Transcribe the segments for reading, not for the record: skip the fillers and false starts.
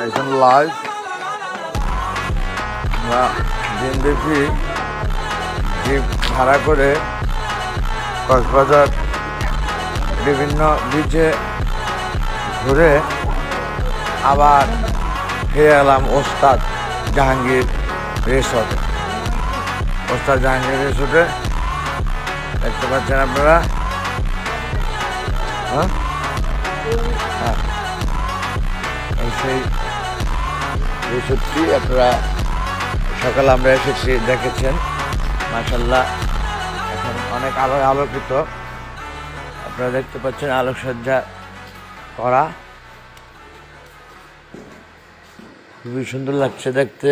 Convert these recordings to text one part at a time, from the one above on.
এখন লাইভ আমরা দিন দেখি জিপ ভাড়া করে কক্সবাজার বিভিন্ন বিচে ঘুরে আবার ফিরে এলাম ওস্তাদ জাহাঙ্গীর রিসোর্টে। ওস্তাদ জাহাঙ্গীর রিসোর্টে দেখতে পাচ্ছেন আপনারা। হ্যাঁ, এই সেই রিসোর্টটি আপনারা সকালে আমরা এসেছি, দেখেছেন মাশাআল্লাহ এখন অনেক আলোকিত। আপনারা দেখতে পাচ্ছেন আলোকসজ্জা করা, খুবই সুন্দর লাগছে দেখতে।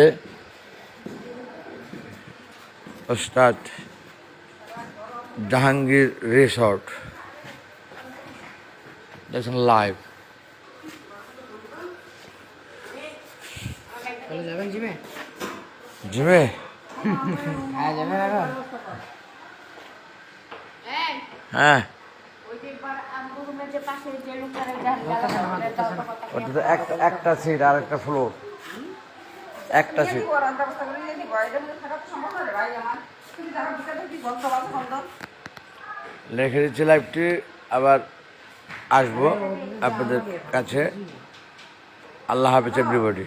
ওস্তাদ জাহাঙ্গীর রিসোর্ট দেখছেন লাইভ। জিমে হ্যাঁ, একটা সিট আর একটা ফ্লোর, একটা সিট। লিখে দিচ্ছি লাইভটি, আবার আসবো আপনাদের কাছে। আল্লাহ হাফেজ এভরিবডি।